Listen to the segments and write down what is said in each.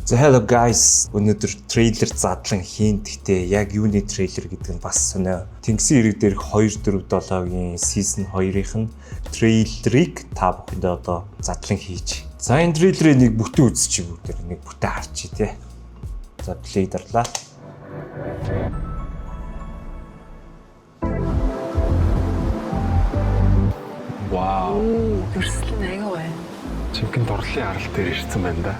За hello guys. Өнөөдөр трейлер задлан хийн. Гэхдээ яг юуны трейлер гэдэг нь бас сонио. Тэнгисийн ирэг дээрх 247-гийн season 2-ын трейлерыг та бүхэндээ одоо задлан хийж. За энэ трейлерыг нэг бүтэн үзчих бүгд нэг бүтэн харчих тий. За play дарлаа. Вау. Дүрслэн аяга бай. Чимхэн дурлалын арал дээр ирсэн байна да.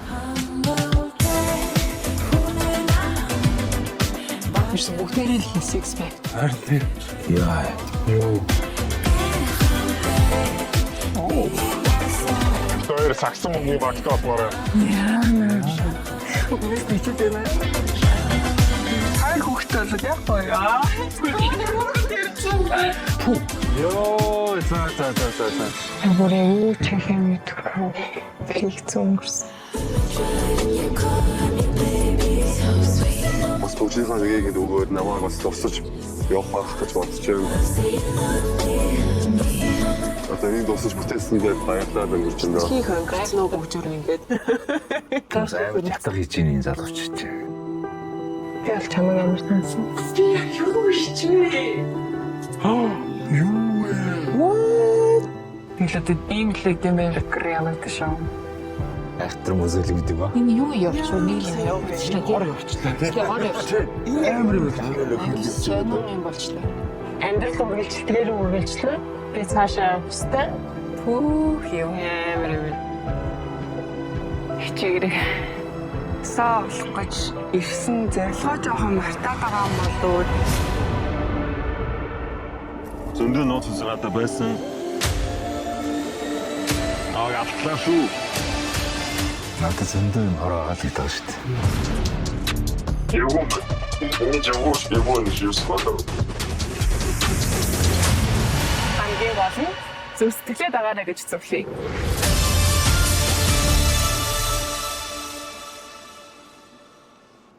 Биш бүгдээрээ л six pack. Харин тийм. Яа. Юу. Тэр саксан мөнгөний багтаа болоо. Яа. Үгүй ээ ч тийм ээ. Хай хөхтөл яг боёо. Йоо, за. Бүрээ юу ч юм мэдгүй. Хэлцэн өнгөрсөн. Бас төвчийнхаа нэгийг өгөөд намайг бас тусаж явах байх гэж бодож байна. Одоо энэ тусаж бүтээсэндээ баярлалаа гэж байна. Хийх өнгөс нөө бүгжөр ингээд. Амар чатар хийж ийн залгууч чи. Тэгэл чамайг амар таньсан. Би яг юу хийчихвэ? Юу вэ? Тэгэлээд ийм л гэдэг юм байна. Reality show. Актер мөзөл гэдэг ба. Энэ юу явж вэ? Нэг юм явуулчихлаа. Гор явчлаа тий. Гор явчлаа. Амар юм байна. Сонир юм болчлаа. Амьдрал үргэлжлэлээр үргэлжлээ. Би цаашаа өстэй. Пүүх юм амар юм. Хичээгрэг. Саа болох гэж ирсэн зорилгоо жоохон мартаад байгаа юм болоо. Зөндөө нууц усраатай байсан. Автлаа шүү. Надад зөндөө юм хороогаад идэв шүү дээ. Его. Не живешь, его не живешь. Хамгийн гол нь зөв сэтгэлээ дагаана гэж зөвлөе.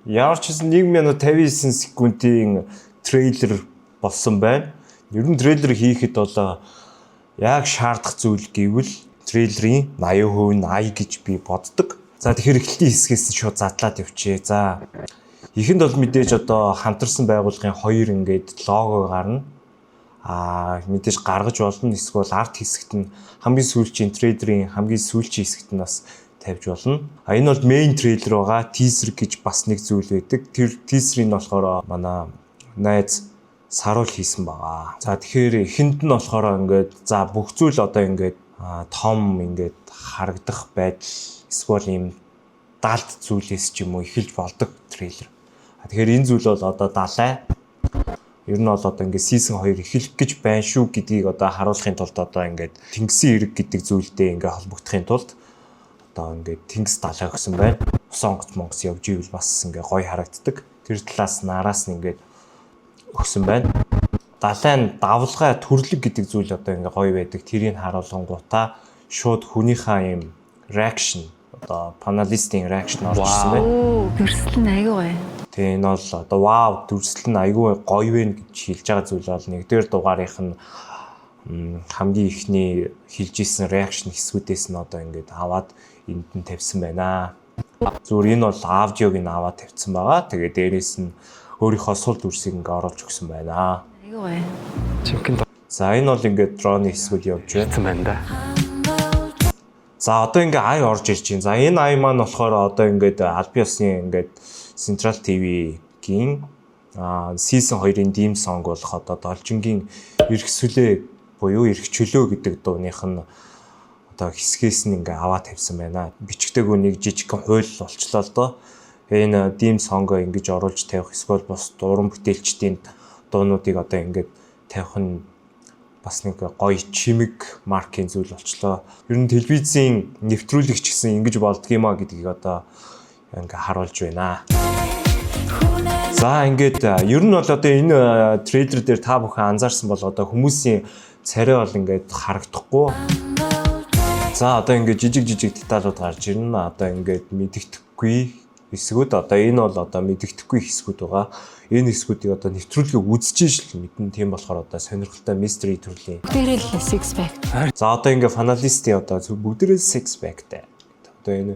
Ямар ч гэсэн 1 минут 59 секундын трейлер болсон байна. Ер нь трейлер хийхэд бол яг шаардах зүйл гэвэл трейлерийн 80% нь ай гэж би боддог. За тэгэхээр эхлэлтийн хэсгээс шууд задлаад явчихъя. За эхэнд бол мэдээж одоо хамтарсан байгууллагын 2 ингээд лого гарна. Мэдээж гаргаж болно. Эсвэл арт хэсэгт нь хамгийн сүүлчийн трейлерийн хамгийн сүүлчийн хэсэгт нь бас тавьж болно. Энэ бол main трейлер байгаа. Teaser гэж бас нэг зүйл байдаг. Тэр teaser-ийг болохоор манай найз Саруул хийсэн байгаа. За тэгэхээр эхэнд нь болохоор ингээд за бүх зүйл одоо ингээд том ингээд харагдах байдал эсвэл ийм даалт зүйлээс ч юм уу эхэлж болдог трейлер. Тэгэхээр энэ зүйл бол одоо далай. Ер нь бол одоо ингээд season 2 эхлэх гэж байна шүү гэдгийг одоо харуулахын тулд одоо ингээд Тэнгисийн ирэг гэдэг зүйлдээ ингээд холбогдохын тулд одоо ингээд Тэнгис далай өгсөн байна. Ус онгоц явж ивэл бас ингээд гоё харагддаг. Тэр талаас нараас нь ингээд өгсөн байна. Далай нь давлгай төрлөг гэдэг зүйл одоо ингээ гоё байдаг. Тэрийг харуулгангуудаа шууд хүнийхээ юм reaction одоо паналистийн reaction орж ирсэн байна. Дүрслэн аяга бай. Тэгээ энэ бол одоо вау дүрслэн аягүй гоё вэ гэж хэлж байгаа зүйл бол нэгдүгээр дугаарынх нь хамгийн ихний хэлж исэн reaction хэсгүүдээс нь одоо ингээд аваад энд нь тавьсан байна. Зүгээр энэ бол аудиог нь аваад тавьсан байгаа. Тэгээ дээрээс нь өөрийнхөө сул дүрсийг ингээ оруулж өгсөн байна. Чимхэн За энэ бол ингээд дроны хэсгүүд явж байна байна. да. За одоо ингээ ай орж ирж байна. За энэ ай маань болохоор одоо ингээд аль биесны ингээд Central TV-гийн season 2-ын theme song болох одоо Должингийн эрх сүлээ буюу эрх чөлөө гэдэг дууных нь одоо хэсгээс нь ингээ аваа тавьсан байна. Бичгтэйг нэг жижигхэн хууль болчлоо л доо. Энэ theme song-оо ингэж оруулж тавих эсвэл бас уран бүтээлчдийн дуунуудыг одоо ингээд тавих нь бас нэг гоё чимэг маркийн зүйл болчлоо. Ер нь телевизийн нэвтрүүлэгч гэсэн ингэж болдгийм а гэдгийг одоо ингээ харуулж байна. За ингээд ер нь бол одоо энэ трейлер дээр та бүхэн анзаарсан бол одоо хүмүүсийн царай бол ингээд харагдахгүй. За одоо ингээд жижиг деталууд гарч ирнэ. Одоо ингээд мэдэгдэхгүй хэсгүүд одоо энэ бол одоо мэдэгдэхгүй хэсгүүд байгаа. Энэ хэсгүүдийг одоо нэвтрүүлгийг үзчихэж л мэднэ. Тийм болохоор одоо сонирхолтой mystery төрлийн. Бүгдээрээ л six pack. За одоо ингээ фаналистийн одоо бүгдээрээ six packтай. Одоо энэ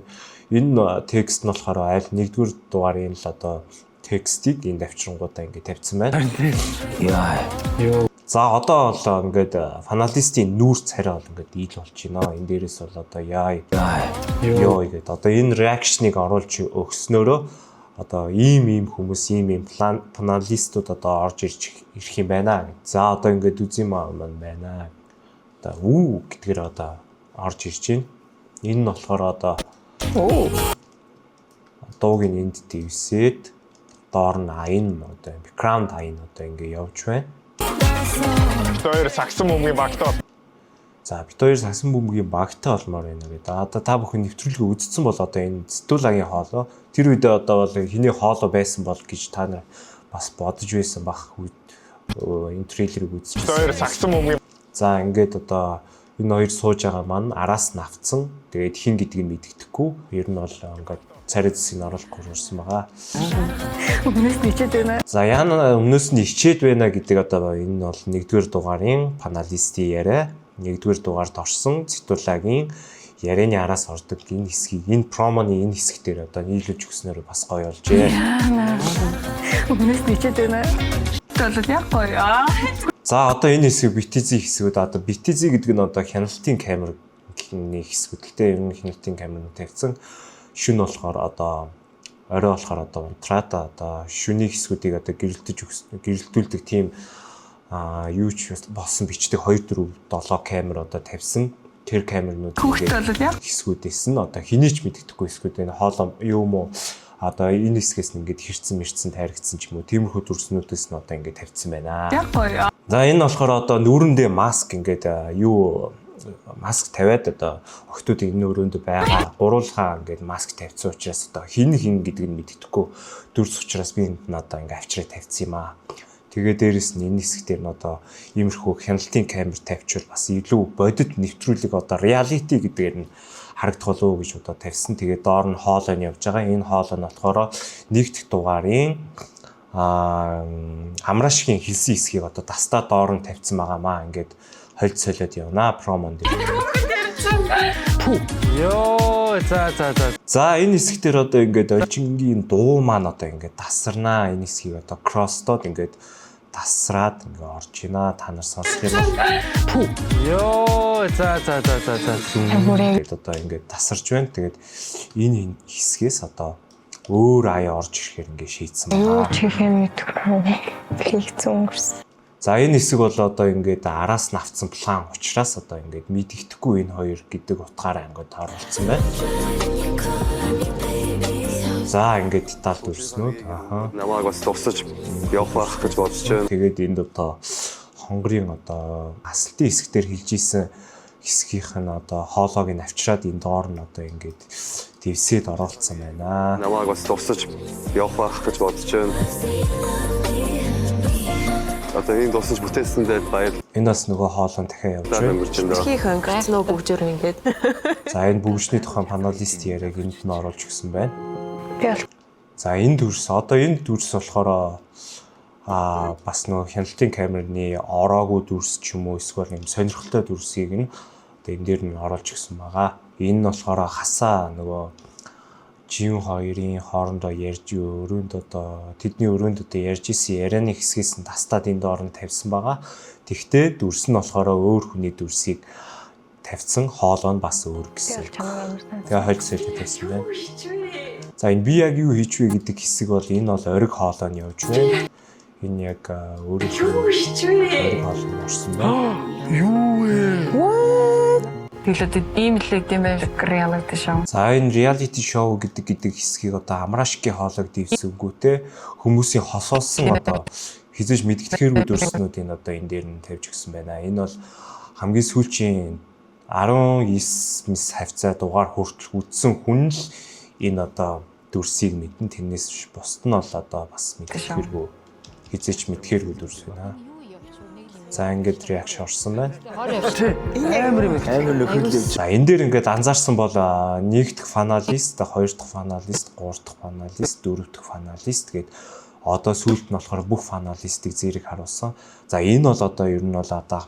Энэ текст нь болохоор аль нэгдүгээр дугаарын л одоо текстийг энэ давчрангуудаа ингээд тавьсан байна. Яа. За одоо бол ингээд фаналистийн нүүр царай бол ингээд ил болж байна. Энэ дээрээс бол одоо яа ёо гэдэг одоо энэ реакшныг оруулж өгснөөрөө одоо ийм хүмүүс ийм фаналистууд одоо орж ирэх юм байна. За одоо ингээд үзье маань байна. Одоо гэдгээр одоо орж ирж байна. Энэ нь болохоор одоо дууг нь энд дэвсээд доор нь айн одоо background айн одоо ингээд явж байна. Бид хоёр сагсан бөмбөгийн багтаа. За бид хоёр сагсан бөмбөгийн багтаа олмоор байна гэдэг. Одоо та бүхэн нэвтрүүлгээ үзсэн бол одоо энэ Зэтүүлагийн хоолой тэр үедээ одоо бол хэний хоолой байсан бол гэж та нар бас бодож байсан бах энэ трейлерыг үзчихсэн. Бид хоёр сагсан бөмбөгийн. За ингээд одоо энэ хоёр сууж байгаа маань араас навцсан. Тэгээд хин гэдгийг мэддэхгүй. Ер нь бол ингээд царай зэсийг оруулахгүй шуурсан байгаа. Өмнөөс нь ичээд байна. За яана өмнөөс нь ичээд байна гэдэг одоо энэ бол нэгдүгээр дугаарын паналистийн яриа. Нэгдүгээр дугаард орсон Зэтүүлагийн ярианы араас ордог энэ хэсгийг энэ промоны энэ хэсэг дээр одоо нийлүүлж өгснөөр бас гоё болжээ. Өмнөөс нь ичээд байна. Тэгэл яг гоё. За одоо энэ хэсэг BTZ хэсгүүд одоо BTZ гэдэг нь одоо хяналтын камер нэг хэсгүүд. Гэхдээ ер нь хяналтын камер тавьсан. Шүн болохоор одоо орой болохоор одоо унтраад одоо шүний хэсгүүдийг одоо гэрэлтүүлдэг тийм юу ч болсон бичдэг 2 4 7 камер одоо тавьсан. Тэр камернууд хэсгүүдээс нь одоо хэнийг ч мэддэхгүй хэсгүүд энэ хоолоо юм уу одоо энэ хэсгээс нь ингээд хэрцэн тайрагдсан ч юм уу тиймэрхүү дүрснүүдээс нь одоо ингээд тавьсан байна. За энэ болохоор одоо нүүрэндээ маск ингээд маск тавиад одоо охтууд энэ өрөөнд байгаа гуруулхаа ингээд маск тавьсан учраас одоо хин гэдэг нь мэддэхгүй дүрс учраас би энд нь одоо ингээд авчраа тавьсан юм аа. Тэгээ дээрэс нь энэ хэсгээр нь одоо иймэрхүү хяналтын камер тавьчихвал бас илүү бодит нэвтрүүлэг одоо reality гэдгээр нь харагдах болов уу гэж одоо тавьсан. Тэгээ доор нь хоолой нь явж байгаа. Энэ хоолой нь болохоор нэгдэх дугаарын амраашгийн хэлсэн хэсгийг одоо дастаа доор нь тавьсан байгаамаа. Ингээд хольд солиод явна промон дээр. Йоо за энэ хэсэг дээр одоо ингээд олжингийн дуу маань одоо ингээд тасарнаа. Энэ хэсгийг одоо кросстод ингээд тасраад ингээ орж ийна. Та нар сонсох юм бол ёо за одоо ингээ тасарч байна. Тэгээд энэ хэсгээс одоо өөр аяа орж ирэхээр ингээ шийдсэн байна. Чих юм мэдхгүй. Хийгцэн өнгөрсөн. За энэ хэсэг бол одоо ингээд араас навцсан план учраас одоо ингээд мэддэхгүй энэ хоёр гэдэг утгаараа ингээд оруулсан байна. За ингээд деталь дүрснүүд Намайг бас тусаж явах байх гэж бодож байна. Тэгээд энд одоо хонгорын одоо асалтын хэсгээр хилж исэн хэсгийнх нь одоо хоолойг нь авчираад энэ доор нь одоо ингээд дэвсээд оруулсан байна. Намайг бас тусаж явах байх гэж бодож байна. Одоо энэ тусаж бүтээсэндээ баяр. Энэ бас нөгөө хоолой дахиад явж байна. Хийх өнгөрсөн нөө бүгжээр ингээд. За энэ бүгжний тухайн паналист яриаг энд нь оруулж өгсөн байна. Тэгэл. За энэ дүрс одоо энэ дүрс болохоор бас нөгөө хяналтын камерны ороогүй дүрс ч юм уу эсвэл юм сонирхолтой дүрсийг нь одоо энэ дээр нь оруулж өгсөн байгаа. Энэ нь болохоор хасаа нөгөө жин хоёрын хоорондоо ярьж өрөөнд одоо тэдний өрөөнд одоо ярьж исэн ярианы хэсгээс нь тастаад энэ доор нь тавьсан байгаа. Тэгвэл дүрс нь болохоор өөр хүний дүрсийг тавьсан, хоолой нь бас өөр гэсэн. Тэгээ хольж солиод тавьсан байна. За энэ би яг юу хийж вэ гэдэг хэсэг бол энэ бол ориг хоолой нь явж байна. Энэ яг өөрөө ориг хоолой нь орсон байна. юу вэ? Тэгэлээд ийм л гэдэм байх reality show. За энэ reality show гэдэг хэсгийг одоо амраашгийн хоолойг дэвсэнгүүтээ хүмүүсийн хосоолсон одоо хизээж мэдгэдэгхэргүй дүрснүүдийн одоо энэ дээр нь тавьж өгсөн байна. Энэ бол хамгийн сүүлийн 19 мис хавцаа дугаар хүртэл үзсэн хүн л энэ одоо дүрсийг мэднэ. Тэрнээс бусд нь бол одоо бас мэдгэдэгхэргүй хизээж мэдгэдэгхэргүй дүрс байна. За ингээд реакшн орсон байна. Амар нөхөрлөв. За энэ дээр ингээд анзаарсан бол нэг дахь фаналист, хоёр дахь фаналист, гурав дахь фаналист, дөрөв дахь фаналист гээд одоо сүүлд нь болохоор бүх фаналистыг зэрэг харуулсан. За энэ бол одоо ер нь бол одоо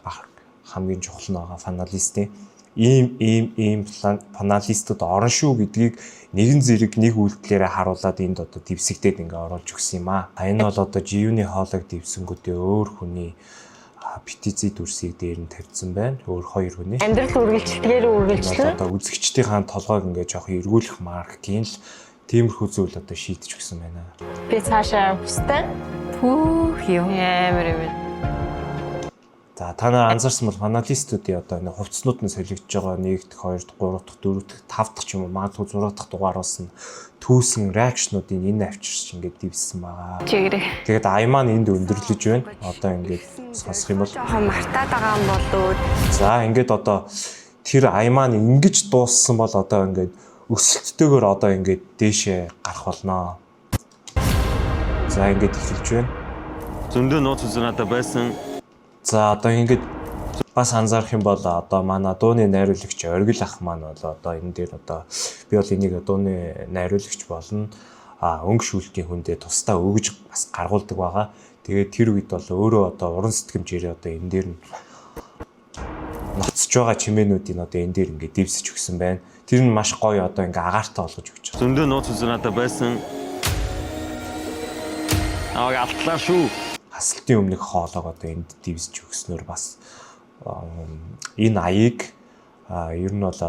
хамгийн чухал нь байгаа фаналистийн ийм паналистууд орно шүү гэдгийг нэгэн зэрэг нэг үйлдэлээрээ харуулад энд одоо дэвсэгдээд ингээ оруулж өгсөн юм аа. Энэ бол одоо живны хоолойг дэвсэнгүүтээ өөр хүний петици дүрсийг дээр нь тавьсан байна. Өөр хоёр хүний. Амьдрал үргэлжлэлээр үргэлжлэн. Одоо үзэгчдийн толгойг ингээ жоохон эргүүлэх маркийн л тиймэрхүү зүйл одоо шийдэж өгсөн байна. Би цаашаа хүстэй. Пүүх юм. Амар юм. За та нар анзаарсан бол паналистуудын одоо энэ хувцснууд нь солигдож байгаа 1-р, 2-р, 3-р, 4-р, 5-р ч юм уу магадгүй 6-р дугаараас нь түүсэн реакшнуудыг энэ авчирч ингээд дивсэн байгаа. Чигрээ. Тэгээд аймаа нь энд өндөрлөж байна. Одоо ингээд сонсох юм бол Жохон мартаад байгаа юм болоо. за ингээд одоо тэр аймаа нь ингэж дууссан бол одоо ингээд өсөлттэйгээр одоо ингээд дээшээ гарах болно. За ингээд эхэлж байна. Зөндөө нууц үзэнадаа байсан. За одоо ингээд бас анзаарах юм бол одоо манай дууны найруулагч Оргил ах маань бол одоо энэ дээр одоо би бол энийг дууны найруулагч болно. Өнгө шүүлтийн хүндээ тусдаа өгж бас гаргуулдаг байгаа. Тэгээд тэр үед бол өөрөө одоо уран сэтгэмжээрээ одоо энэ дээр нь ноцж байгаа чимээнүүдийн одоо энэ дээр ингээд дивсэж өгсөн байна. Тэр нь маш гоё одоо ингээд агаартай болгож өгч байгаа. Зөндөө нууц үзэнадаа байсан. Алтлаа шүү. Хасалтын өмнөх хоолойг одоо энд дивсэж өгснөөр бас энэ аяыг ер нь бол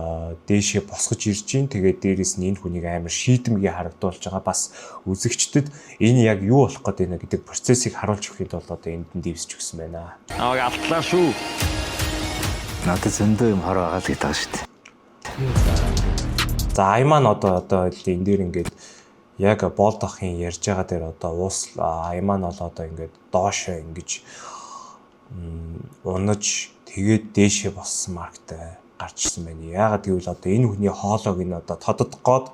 дээшээ босгож ирж гин. Тэгээд дээрэс нь энэ хүнийг амар шийдэмгий харагдуулж байгаа. Бас үзэгчдэд энэ яг юу болох гээд байна гэдэг процессыг харуулж өгөхөд бол одоо энд нь дивсэж өгсөн байна. Алтлаа шүү. Надад зөндөө юм хараа байгаа л гэдэг шүү дээ. За аймаа нь одоо энэ дээр ингээд яг болд ахын ярьж байгаа дээр одоо уус аймаа нь бол одоо ингээд доошоо ингэж унаж тэгээд дээшээ боссон марктай гарч ирсэн байна. Яагаад гэвэл одоо энэ хүний хоолойг нь одоо тодод гоод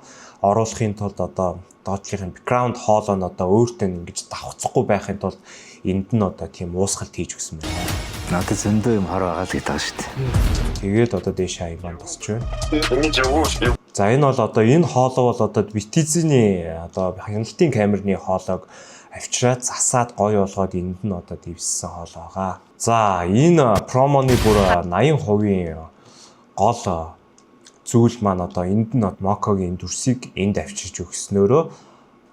оруулахын тулд одоо доотлын бэкграунд хоолой нь одоо өөртөө ингэж давхцахгүй байхын тулд энд нь одоо тийм уусгалт хийж өгсөн байна. Надад зөндөө юм хараа байгаа л гэдэг шүү дээ. Тэгээд одоо дээшээ аймаа босч байна. За энэ бол одоо энэ хоолой бол одоо битизний одоо хяналтын камерны хоолойг авчираад засаад гоё болгоод энд нь одоо дивссэн хоолой байгаа. За энэ промоны бүр 80% гол зүйл маань одоо энд нь мокогийн дүрсийг энд авчирч өгснөөрөө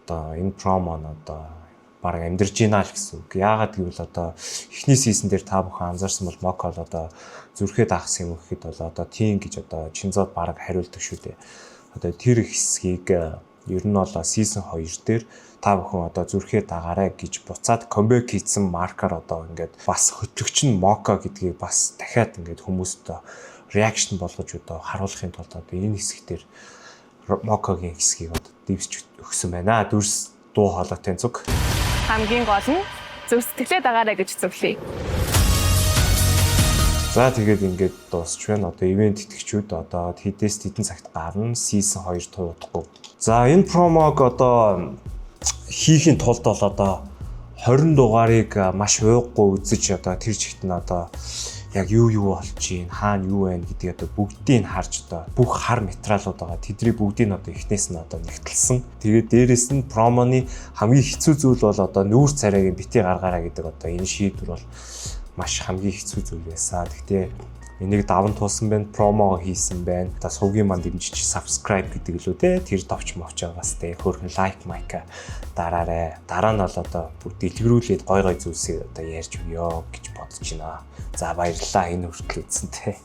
одоо энэ промо нь одоо бараг амьдарч гинэ л гэсэн үг. Яагаад гэвэл одоо эхний сизон дээр та бүхэн анзаарсан бол моко л одоо зүрхээ даахсан юм гэхэд бол одоо тийм гэж одоо Чинзод бараг хариулдаг шүү дээ. Одоо тэр хэсгийг ер нь бол сизон 2 дээр та бүхэн одоо зүрхээ дагаарай гэж буцаад комбек хийсэн маркер одоо ингээд бас хөтлөгч нь моко гэдгийг бас дахиад ингээд хүмүүст реакшн болгож одоо харуулахын тулд одоо энэ хэсгээр мокогийн хэсгийг одоо дивсч өгсөн байна. Дүрс дуу хоолойтой зүг. Хамгийн гол нь зөв сэтгэлээ дагаарай гэж зөвлөе. За тэгээд ингээд дуусч байна. Одоо ивент итгэгчүүд одоо хэдээс хэдэн цагт гарна. Season 2 туудахгүй. За энэ промог одоо хийхин тулд бол одоо 20 дугаарыг маш ууггүй үзэж одоо тэр чигт нь одоо яг юу болж гин хаана юу байна гэдгийг одоо бүгдийг харж одоо бүх хар материалууд байгаа. Тэдний бүгдийг одоо эхнээс нь одоо нэгтэлсэн. Тэгээд дээрэс нь промоны хамгийн хэцүү зүйл бол одоо нүүр царайг бити гаргаараа гэдэг одоо энэ шийдвэр бол маш хамгийн хэцүү зүйл байсан. Гэхдээ энийг даван туулсан байна, промо хийсэн байна. Одоо сувгийн манд дэмжиж subscribe гэдэг лөө те тэр товч мовч байгаас те хөөрхөн лайк майка дараарай. Дараа нь бол одоо бүгд дэлгэрүүлээд гой гой зүйлсээ одоо ярьж өгөө гэж бодож байна. За баярлалаа энэ хүртэл үзсэн те.